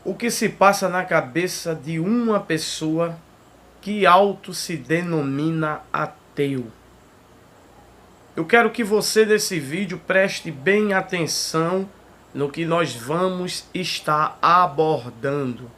O que se passa na cabeça de uma pessoa que auto se denomina ateu? Eu quero que você nesse vídeo preste bem atenção no que nós vamos estar abordando.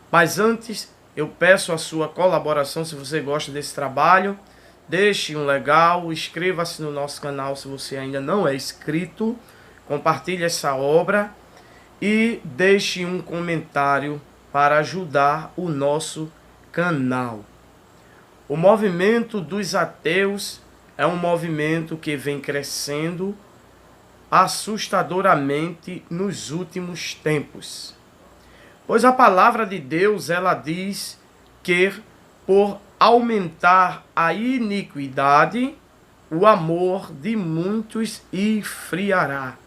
Mas antes, eu peço a sua colaboração se você gosta desse trabalho. Deixe um legal, inscreva-se no nosso canal se você ainda não é inscrito. Compartilhe essa obra e deixe um comentário para ajudar o nosso canal. O movimento dos ateus é um movimento que vem crescendo assustadoramente nos últimos tempos. Pois a palavra de Deus, ela diz que por aumentar a iniquidade, o amor de muitos esfriará.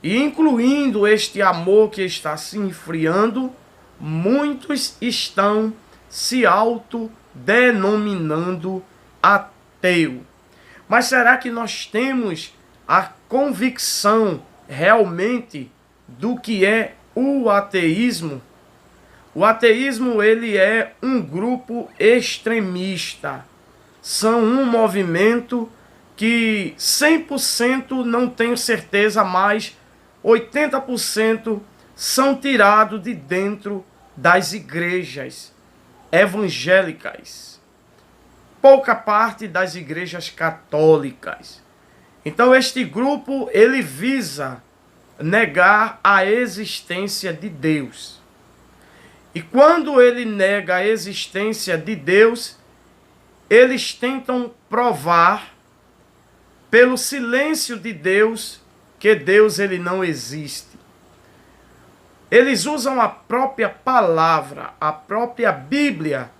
E incluindo este amor que está se esfriando, muitos estão se autodenominando ateu. Mas será que nós temos a convicção realmente do que é o ateísmo? O ateísmo, ele é um grupo extremista. São um movimento que 100% não tenho certeza, mas 80% são tirados de dentro das igrejas evangélicas. Pouca parte das igrejas católicas. Então este grupo, ele visa negar a existência de Deus. E quando ele nega a existência de Deus, eles tentam provar pelo silêncio de Deus que Deus ele não existe. Eles usam a própria palavra, a própria Bíblia,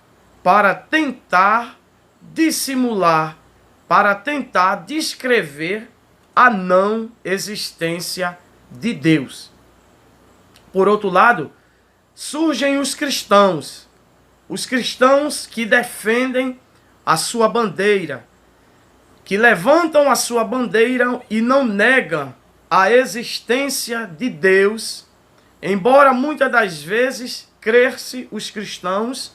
para tentar dissimular, para tentar descrever a não existência de Deus. Por outro lado, surgem os cristãos que defendem a sua bandeira, que levantam a sua bandeira e não negam a existência de Deus, embora muitas das vezes crer-se os cristãos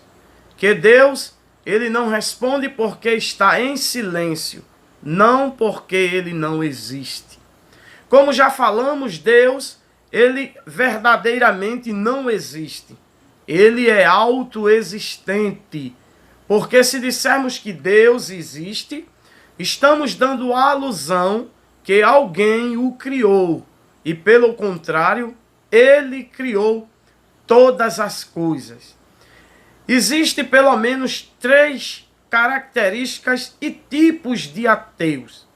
que Deus ele não responde porque está em silêncio, não porque ele não existe. Como já falamos, Deus, ele verdadeiramente não existe. Ele é autoexistente. Porque se dissermos que Deus existe, estamos dando a alusão que alguém o criou. E pelo contrário, ele criou todas as coisas. Existem pelo menos 3 características e tipos de ateus.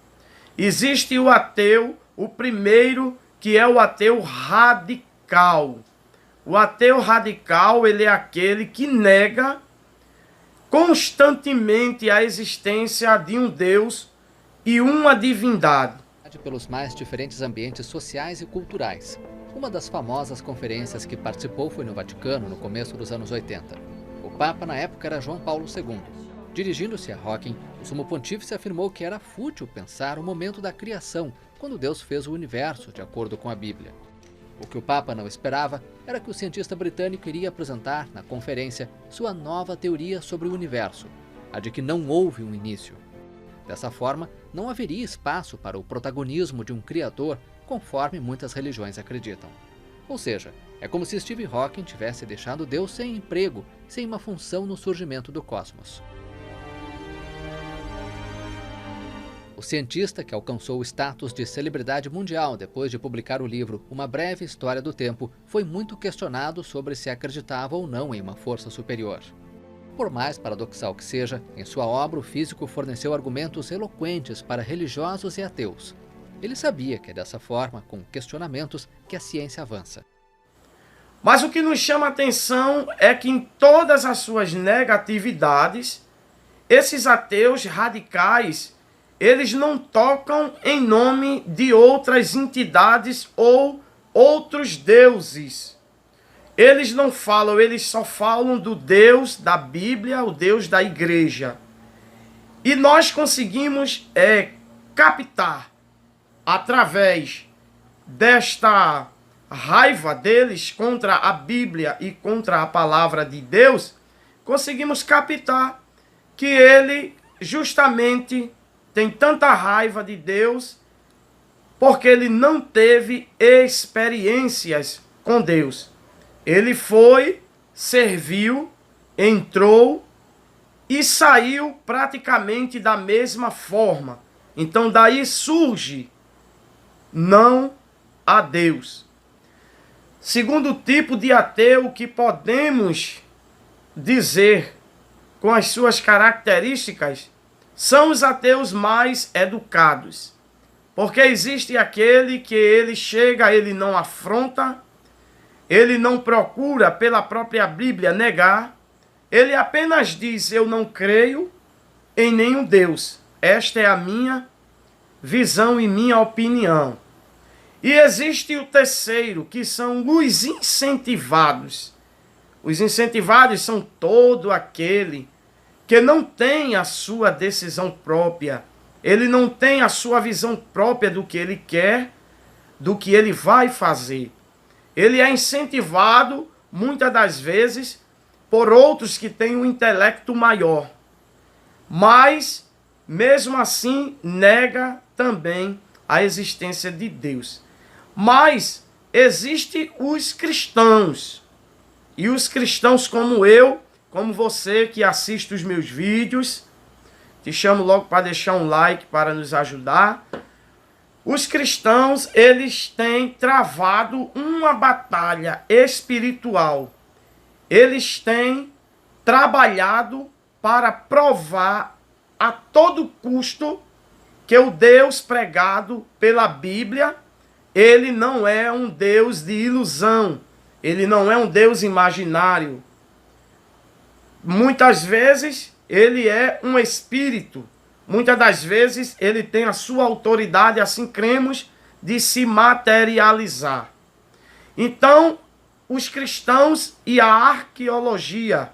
Existe o ateu, o primeiro, que é o ateu radical. O ateu radical, ele é aquele que nega constantemente a existência de um Deus e uma divindade. Pelos mais diferentes ambientes sociais e culturais. Uma das famosas conferências que participou foi no Vaticano no começo dos anos 80. O Papa na época era João Paulo II. Dirigindo-se a Hawking, o Sumo Pontífice afirmou que era fútil pensar o momento da criação, quando Deus fez o universo, de acordo com a Bíblia. O que o Papa não esperava era que o cientista britânico iria apresentar, na conferência, sua nova teoria sobre o universo, a de que não houve um início. Dessa forma, não haveria espaço para o protagonismo de um criador, conforme muitas religiões acreditam. Ou seja, é como se Stephen Hawking tivesse deixado Deus sem emprego, sem uma função no surgimento do cosmos. O cientista, que alcançou o status de celebridade mundial depois de publicar o livro Uma Breve História do Tempo, foi muito questionado sobre se acreditava ou não em uma força superior. Por mais paradoxal que seja, em sua obra o físico forneceu argumentos eloquentes para religiosos e ateus. Ele sabia que é dessa forma, com questionamentos, que a ciência avança. Mas o que nos chama a atenção é que em todas as suas negatividades, esses ateus radicais, eles não tocam em nome de outras entidades ou outros deuses. Eles não falam, eles só falam do Deus da Bíblia, o Deus da igreja. E nós conseguimos captar, através desta raiva deles contra a Bíblia e contra a palavra de Deus, conseguimos captar que ele justamente tem tanta raiva de Deus porque ele não teve experiências com Deus. Ele foi, serviu, entrou e saiu praticamente da mesma forma. Então daí surge não a Deus. Segundo tipo de ateu que podemos dizer com as suas características são os ateus mais educados. Porque existe aquele que ele chega, ele não afronta, ele não procura pela própria Bíblia negar, ele apenas diz: eu não creio em nenhum Deus. Esta é a minha visão e minha opinião. E existe o terceiro, que são os incentivados. Os incentivados são todo aquele que não tem a sua decisão própria. Ele não tem a sua visão própria do que ele quer, do que ele vai fazer. Ele é incentivado, muitas das vezes, por outros que têm um intelecto maior. Mas, mesmo assim, nega também a existência de Deus. Mas, existem os cristãos. E os cristãos como eu, como você que assiste os meus vídeos, te chamo logo para deixar um like para nos ajudar. Os cristãos, eles têm travado uma batalha espiritual. Eles têm trabalhado para provar a todo custo que o Deus pregado pela Bíblia, ele não é um Deus de ilusão. Ele não é um Deus imaginário. Muitas vezes ele é um espírito. Muitas das vezes ele tem a sua autoridade, assim cremos, de se materializar. Então, os cristãos e a arqueologia,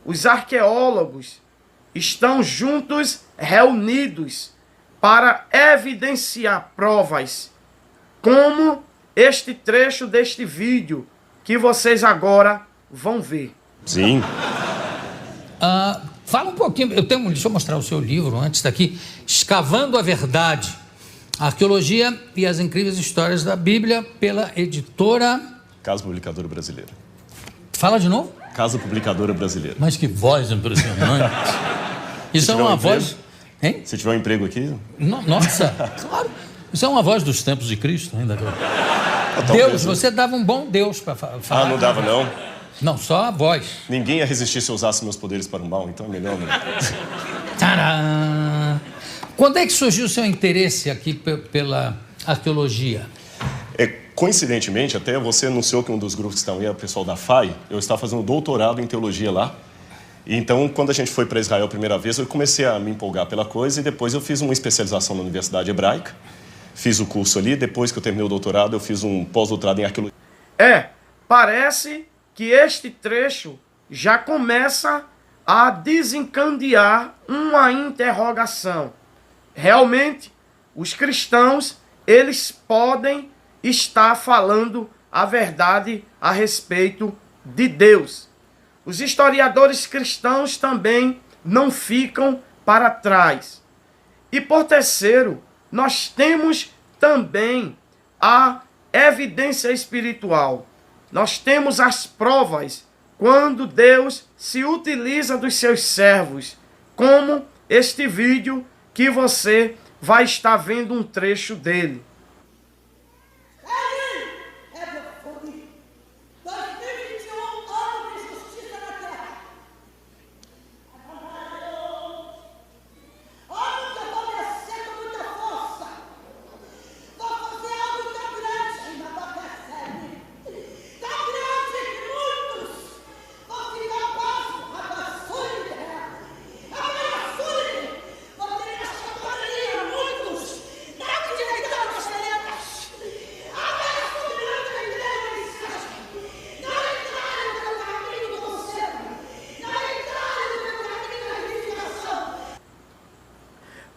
os arqueólogos, estão juntos, reunidos, para evidenciar provas, como este trecho deste vídeo, que vocês agora vão ver. Sim. Fala um pouquinho, deixa eu mostrar o seu livro antes daqui, Escavando a Verdade, Arqueologia e as Incríveis Histórias da Bíblia, pela editora... Casa Publicadora Brasileira. Fala de novo? Casa Publicadora Brasileira. Mas que voz impressionante. Isso é uma voz... Hein? Se tiver um emprego aqui... Nossa, claro. Isso é uma voz dos tempos de Cristo ainda. Deus, você dava um bom Deus para falar. Não dava não. Não, só a voz. Ninguém ia resistir se eu usasse meus poderes para o mal, então é melhor não. Tcharam! Quando é que surgiu o seu interesse aqui pela arqueologia? Coincidentemente, até você anunciou que um dos grupos que estão aí é o pessoal da FAI. Eu estava fazendo doutorado em teologia lá. Então, quando a gente foi para Israel a primeira vez, eu comecei a me empolgar pela coisa e depois eu fiz uma especialização na Universidade Hebraica. Fiz o curso ali, depois que eu terminei o doutorado, eu fiz um pós-doutorado em arqueologia. Parece que este trecho já começa a desencadear uma interrogação. Realmente, os cristãos, eles podem estar falando a verdade a respeito de Deus. Os historiadores cristãos também não ficam para trás. E por terceiro, nós temos também a evidência espiritual. Nós temos as provas quando Deus se utiliza dos seus servos, como este vídeo que você vai estar vendo um trecho dele.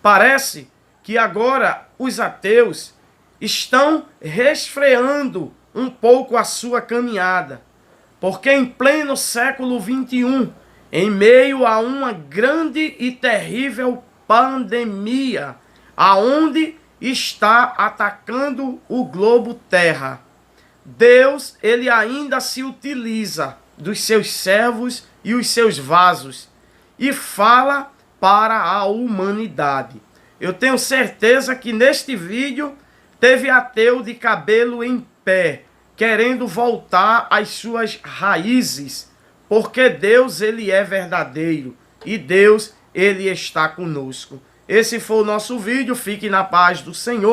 Parece que agora os ateus estão resfriando um pouco a sua caminhada. Porque em pleno século XXI, em meio a uma grande e terrível pandemia, aonde está atacando o globo Terra, Deus, ele ainda se utiliza dos seus servos e os seus vasos e fala para a humanidade. Eu tenho certeza que neste vídeo teve ateu de cabelo em pé, querendo voltar às suas raízes, porque Deus, ele é verdadeiro e Deus, ele está conosco. Esse foi o nosso vídeo, fique na paz do Senhor.